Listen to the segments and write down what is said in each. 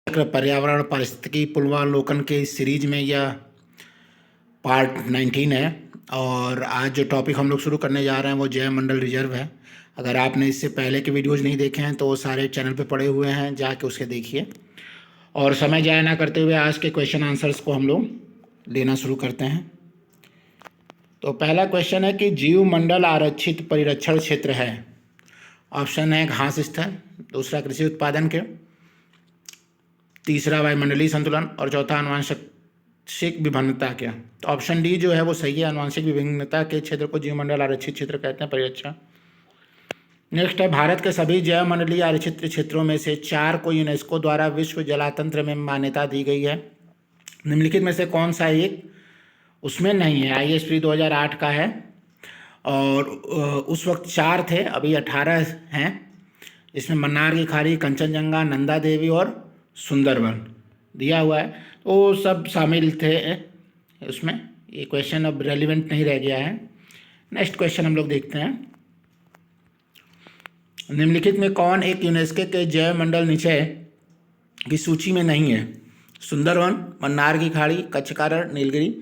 पर्यावरण पारिस्थितिकी पूर्वावलोकन के इस सीरीज में यह पार्ट 19 है और आज जो टॉपिक हम लोग शुरू करने जा रहे हैं वो जैव मंडल रिजर्व है। अगर आपने इससे पहले के वीडियोज़ नहीं देखे हैं तो वो सारे चैनल पे पड़े हुए हैं, जाके उसके देखिए। और समय जाया ना करते हुए आज के क्वेश्चन आंसर्स को हम लोग लेना शुरू करते हैं। तो पहला क्वेश्चन है कि जीव मंडल आरक्षित परिरक्षण क्षेत्र है। ऑप्शन है घास स्थल, दूसरा कृषि उत्पादन के, तीसरा वायुमंडलीय संतुलन और चौथा आनुवंशिक विभिन्नता के। तो ऑप्शन डी जो है वो सही है, आनुवंशिक विभिन्नता के क्षेत्र को जीवमंडल आरक्षित क्षेत्र कहते हैं, परिरक्षण। नेक्स्ट है भारत के सभी जैव मंडलीय आरक्षित क्षेत्रों में से 4 को यूनेस्को द्वारा विश्व जलातंत्र में मान्यता दी गई है। निम्नलिखित में से कौन सा एक उसमें नहीं है? ISP 2008 का है और उस वक्त 4 थे, अभी 18 हैं। इसमें मन्नार की खाड़ी, कंचनजंगा, नंदा देवी और सुंदरवन दिया हुआ है, तो सब शामिल थे उसमें। ये क्वेश्चन अब रेलिवेंट नहीं रह गया है। नेक्स्ट क्वेश्चन हम लोग देखते हैं। निम्नलिखित में कौन एक यूनेस्को के जैव मंडल निचय की सूची में नहीं है? सुंदरवन, मन्नार की खाड़ी, कच्छ का रण, नीलगिरी।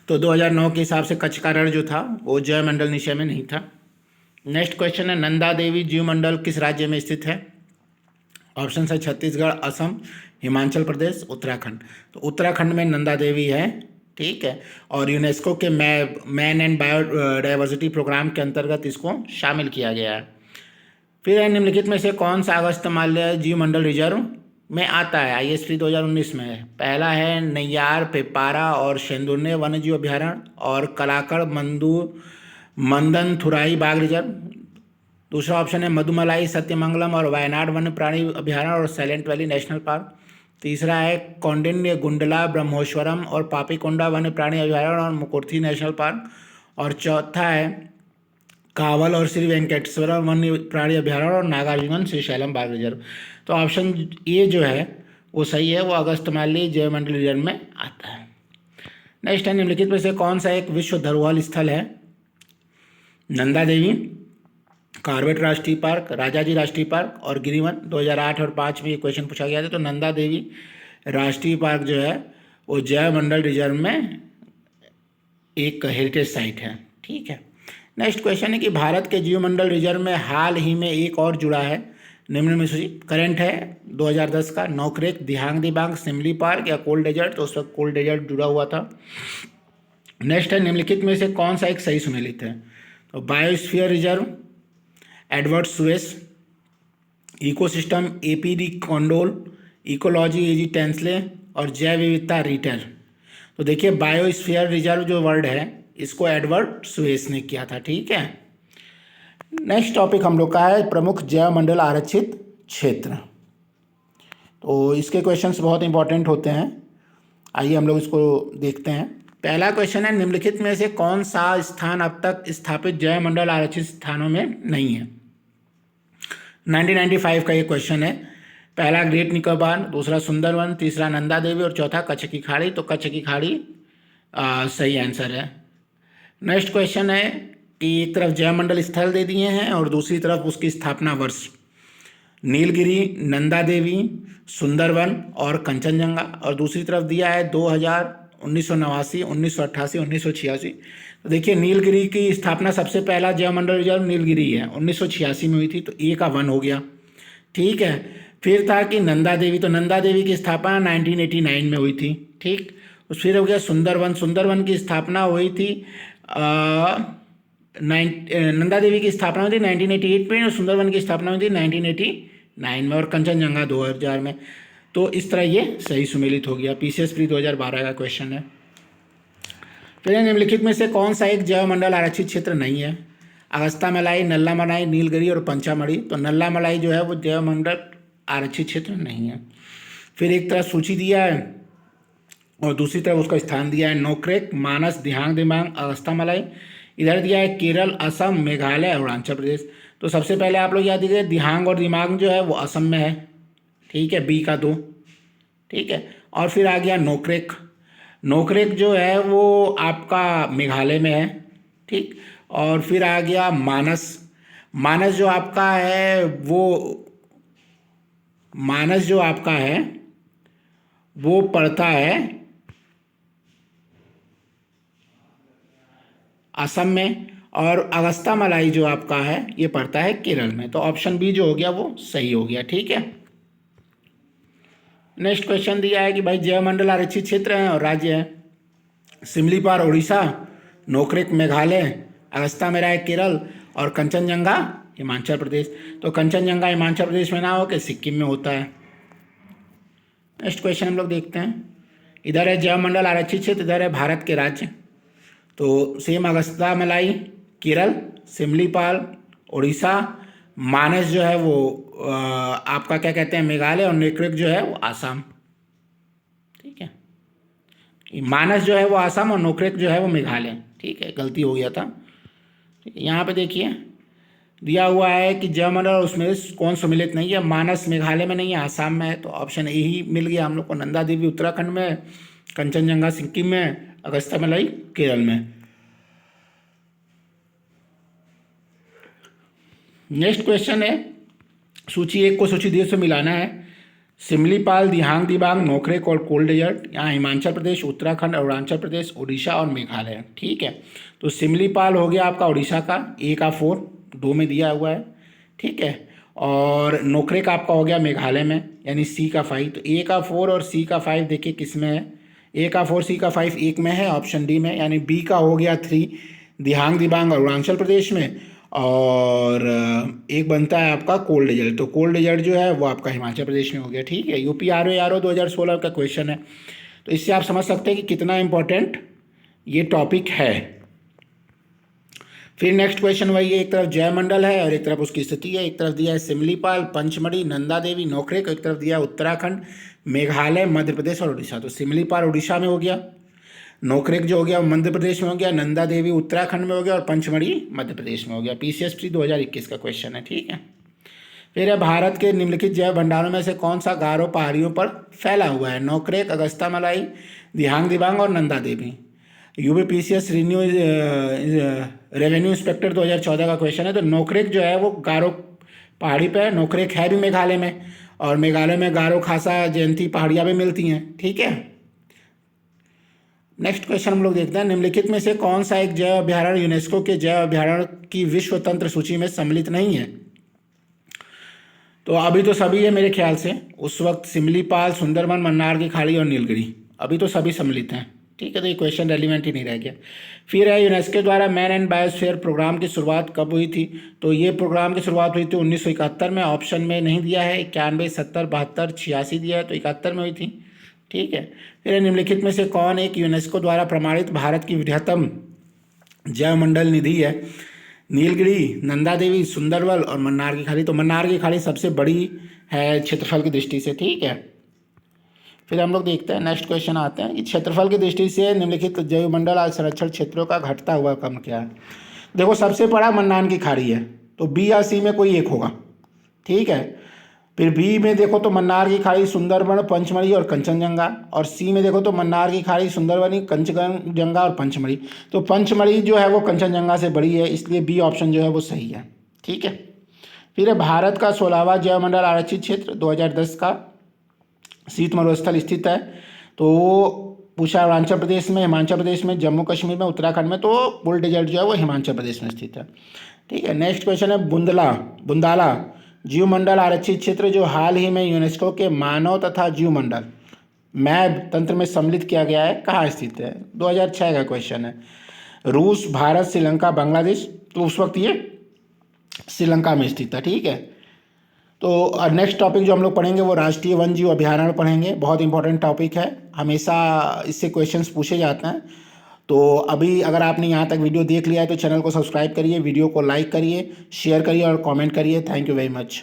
तो 2009 के हिसाब से कच्छ का रण जो था वो जैव मंडल निचय में नहीं था। नेक्स्ट क्वेश्चन है नंदा देवी जीव मंडल किस राज्य में स्थित है? ऑप्शन है छत्तीसगढ़, असम, हिमाचल प्रदेश, उत्तराखंड। तो उत्तराखंड में नंदा देवी है, ठीक है। और यूनेस्को के मैन एंड बायोडाइवर्सिटी प्रोग्राम के अंतर्गत इसको शामिल किया गया है। फिर है निम्नलिखित में से कौन सा अगस्त्यमाल्य जीव मंडल रिजर्व में आता है? ISP 2019 में है। पहला है नैयार, पेपारा और शेंदुर्ने वन्य जीव अभ्यारण्य और कलाकड़ मंदन थुराई बाघ रिजर्व। दूसरा ऑप्शन है मधुमलाई, सत्यमंगलम और वायनाड वन्य प्राणी अभ्यारण्य और साइलेंट वैली नेशनल पार्क। तीसरा है कौंडिन्य, गुंडला, ब्रह्मोश्वरम और पापीकोंडा वन्य प्राणी अभ्यारण्य और मुकुर्थी नेशनल पार्क। और चौथा है कावल और श्री वेंकटेश्वरम वन्य प्राणी अभ्यारण्य और नागार्जुन श्रीशैलम बाघ रिजर्व। तो ऑप्शन ए जो है वो सही है, वो अगस्त्यमाल्य जैव मंडल रिजर्व में आता है। नेक्स्ट है निम्नलिखित में से कौन सा एक विश्व धरोहर स्थल है? नंदा देवी, कॉर्बेट राष्ट्रीय पार्क, राजाजी राष्ट्रीय पार्क और गिरिवन। 2008 और 2005 में ये क्वेश्चन पूछा गया था। तो नंदा देवी राष्ट्रीय पार्क जो है वो जैव मंडल रिजर्व में एक हेरिटेज साइट है, ठीक है। नेक्स्ट क्वेश्चन है कि भारत के जीव मंडल रिजर्व में हाल ही में एक और जुड़ा है, निम्न में से करंट है 2010 का, नोकरेक, दिहांग दिबांग, सिमली पार्क या कोल्ड डेजर्ट। तो उस वक्त कोल्ड डेजर्ट जुड़ा हुआ था। नेक्स्ट है निम्नलिखित में से कौन सा एक सही सुमेलित है? तो biosphere reserve, Edward Suess, ecosystem APD Candolle, ecology AG Tansley और जैव विविधता रिटर। तो देखिए बायोस्फीयर रिजर्व जो वर्ड है इसको एडवर्ड सुएस ने किया था, ठीक है। नेक्स्ट टॉपिक हम लोग का है प्रमुख जैव मंडल आरक्षित क्षेत्र। तो इसके क्वेश्चंस बहुत इंपॉर्टेंट होते हैं, आइए हम लोग इसको देखते हैं। पहला क्वेश्चन है निम्नलिखित में से कौन सा स्थान अब तक स्थापित जैव मंडल आरक्षित स्थानों में नहीं है? 1995 का ये क्वेश्चन है। पहला ग्रेट निकोबार, दूसरा सुंदरवन, तीसरा नंदा देवी और चौथा कच्छ की खाड़ी। तो कच्छ की खाड़ी सही आंसर है। नेक्स्ट क्वेश्चन है कि एक तरफ जैव मंडल स्थल दे दिए हैं और दूसरी तरफ उसकी स्थापना वर्ष। नीलगिरी, नंदा देवी, सुंदरवन और कंचनजंगा। और दूसरी तरफ दिया है 2000, 1989, 1988, 1986। तो देखिए नीलगिरी की स्थापना सबसे पहला जैव मंडल रिजर्व नीलगिरी है, 1986 में हुई थी। तो ए का 1 हो गया, ठीक है। फिर था कि नंदा देवी, तो नंदा देवी की स्थापना 1989 में हुई थी, ठीक। फिर हो गया सुंदरवन, सुंदरवन की स्थापना हुई थी नंदा देवी की स्थापना हुई थी 1988 में और सुंदरवन की स्थापना हुई थी 1989 में और कंचनजंगा 2000 में। तो इस तरह ये सही सुमेलित हो गया। PCS प्री 2012 का क्वेश्चन है। फिर निम्नलिखित में से कौन सा एक जैव मंडल आरक्षित क्षेत्र नहीं है? अगस्त्यामलाई, नल्लामलाई, नीलगिरी और पंचामढ़ी। तो नल्लामलाई जो है वो जैव मंडल आरक्षित क्षेत्र नहीं है। फिर एक तरफ सूची दिया है और दूसरी तरफ उसका स्थान दिया है नोकरेक, मानस, दिहांग दिबांग, अगस्त्यामलाई। इधर दिया है केरल, असम, मेघालय और अरुणाचल प्रदेश। तो सबसे पहले आप लोग याद दीजिए दिहांग और दिमाग जो है वो असम में है, ठीक है, B का 2, ठीक है। और फिर आ गया नोकरेक, नोकरेक जो है वो आपका मेघालय में है, ठीक। और फिर आ गया मानस, मानस जो आपका है वो मानस जो आपका है वो पड़ता है असम में, और अगस्ता मलाई जो आपका है ये पड़ता है केरल में। तो ऑप्शन बी जो हो गया वो सही हो गया। ठीक है, नेक्स्ट क्वेश्चन दिया है कि भाई जैवमंडल आरक्षित क्षेत्र है और राज्य है सिमलीपाल उड़ीसा, नोकरेक मेघालय, अगस्ता मेराय केरल और कंचनजंगा हिमाचल प्रदेश। तो कंचनजंगा हिमाचल प्रदेश में ना हो के सिक्किम में होता है। नेक्स्ट क्वेश्चन हम लोग देखते हैं, इधर है जैवमंडल आरक्षित क्षेत्र, इधर है भारत के राज्य। तो सेम अगस्ता मलाई केरल, सिमलीपाल उड़ीसा, मानस जो है वो आपका क्या कहते हैं मेघालय, और नोकरेक जो है वो आसाम। ठीक है, मानस जो है वो आसाम और नोकरेक जो है वो मेघालय। ठीक है, गलती हो गया था। ठीक है, यहाँ पे देखिए दिया हुआ है कि जैवमंडल उसमें कौन सम्मिलित नहीं है, मानस मेघालय में नहीं है, आसाम में है। तो ऑप्शन ए ही मिल गया हम लोग को, नंदा देवी उत्तराखंड में, कंचनजंगा सिक्किम में, अगस्ता मलाई केरल में। नेक्स्ट क्वेश्चन है, सूची 1 को सूची 2 से मिलाना है। सिमलीपाल, दिहांग दिबांग, नोकरेक और कोल्ड डेजर्ट यहाँ हिमाचल प्रदेश, उत्तराखंड, अरुणाचल प्रदेश, उड़ीसा और मेघालय। ठीक है, तो सिमलीपाल हो गया आपका उड़ीसा का, ए का 4 2 में दिया हुआ है। ठीक है, और नोकरेक आपका हो गया मेघालय में, यानी सी का 5। तो ए का 4 और सी का 5 देखिए किस में है, ए का 4 सी का 5 एक में है, ऑप्शन डी में। यानी बी का हो गया 3 दिहांग दिबांग अरुणाचल प्रदेश में, और एक बनता है आपका कोल्ड डेजर्ट। तो कोल्ड डेजर्ट जो है वो आपका हिमाचल प्रदेश में हो गया। ठीक है, यूपी आर ओ 2016 का क्वेश्चन है। तो इससे आप समझ सकते हैं कि कितना इंपॉर्टेंट ये टॉपिक है। फिर नेक्स्ट क्वेश्चन वही है, एक तरफ जयमंडल है और एक तरफ उसकी स्थिति है। एक तरफ दिया है सिमलीपाल, पंचमढ़ी, नंदा देवी, नोकरेक, एक तरफ दिया है उत्तराखंड, मेघालय, मध्य प्रदेश और उड़ीसा। तो सिमलीपाल उड़ीसा में हो गया, नोकरेक जो हो गया मध्य प्रदेश में हो गया, नंदा देवी उत्तराखंड में हो गया और पंचमढ़ी मध्य प्रदेश में हो गया। PCSP 2021 का क्वेश्चन है। ठीक है, फिर है भारत के निम्नलिखित जैव भंडारों में से कौन सा गारो पहाड़ियों पर फैला हुआ है? नोकरेक, अगस्ता मलाई, दिहांग दिबांग और Nanda Devi. UPPCS revenue inspector 2014 का क्वेश्चन है। तो नोकरेक जो है वो गारो पहाड़ी पे है, नोकरेक है भी मेघालय में, और मेघालय में गारो खासा जयंती पहाड़ियाँ भी मिलती हैं। ठीक है, नेक्स्ट क्वेश्चन हम लोग देखते हैं, निम्नलिखित में से कौन सा एक जैव अभ्यारण्य यूनेस्को के जैव अभ्यारण्य की विश्व तंत्र सूची में सम्मिलित नहीं है? तो अभी तो सभी है मेरे ख्याल से, उस वक्त सिमलीपाल, सुंदरबन, मन्नार की खाड़ी और नीलगिरी, अभी तो सभी सम्मिलित हैं। ठीक है, तो ये क्वेश्चन रेलिवेंट ही नहीं रह गया। फिर है यूनेस्को द्वारा मैन एंड बायोस्फीयर प्रोग्राम की शुरुआत कब हुई थी? तो ये प्रोग्राम की शुरुआत हुई थी 1971 में, ऑप्शन में नहीं दिया है, 91, 70, 72, 86 दिया है, तो 71 में हुई थी। ठीक है, फिर निम्नलिखित में से कौन एक यूनेस्को द्वारा प्रमाणित भारत की वृहत्तम जैवमंडल निधि है? नीलगिरी, नंदा देवी, सुंदरबन और मन्नार की खाड़ी। तो मन्नार की खाड़ी सबसे बड़ी है क्षेत्रफल की दृष्टि से। ठीक है, फिर हम लोग देखते हैं, नेक्स्ट क्वेश्चन आते हैं कि क्षेत्रफल की दृष्टि से निम्नलिखित जैवमंडल संरक्षण क्षेत्रों का घटता हुआ क्रम क्या है? देखो सबसे बड़ा मन्नार की खाड़ी है, तो बी या सी में कोई एक होगा। ठीक है, फिर बी में देखो तो मन्नार की खाड़ी, सुंदरबन, पंचमढ़ी और कंचनजंगा, और सी में देखो तो मन्नार की खाड़ी, सुंदरबनी, कंचनजंगा और पंचमढ़ी। तो पंचमढ़ी जो है वो कंचनजंगा से बड़ी है, इसलिए बी ऑप्शन जो है वो सही है। ठीक है, फिर है भारत का 16वां जैवमंडल आरक्षित क्षेत्र 2010 का शीत मरुस्थल स्थित है। तो पूछा अरुणाचल प्रदेश में, हिमाचल प्रदेश में, जम्मू कश्मीर में, उत्तराखंड में। तो बुल डेजर्ट जो है वो हिमाचल प्रदेश में स्थित है। ठीक है, नेक्स्ट क्वेश्चन है बुंदाला जीवमंडल आरक्षित क्षेत्र जो हाल ही में यूनेस्को के मानव तथा जीवमंडल मैब तंत्र में सम्मिलित किया गया है, कहाँ स्थित है? 2006 का क्वेश्चन है। रूस, भारत, श्रीलंका, बांग्लादेश। तो उस वक्त ये श्रीलंका में स्थित था। ठीक है, तो नेक्स्ट टॉपिक जो हम लोग पढ़ेंगे वो राष्ट्रीय वन जीव अभ्यारण्य पढ़ेंगे, बहुत इंपॉर्टेंट टॉपिक है, हमेशा इससे क्वेश्चंस पूछे जाते हैं। तो अभी अगर आपने यहाँ तक वीडियो देख लिया है तो चैनल को सब्सक्राइब करिए, वीडियो को लाइक करिए, शेयर करिए और कमेंट करिए। Thank you very much.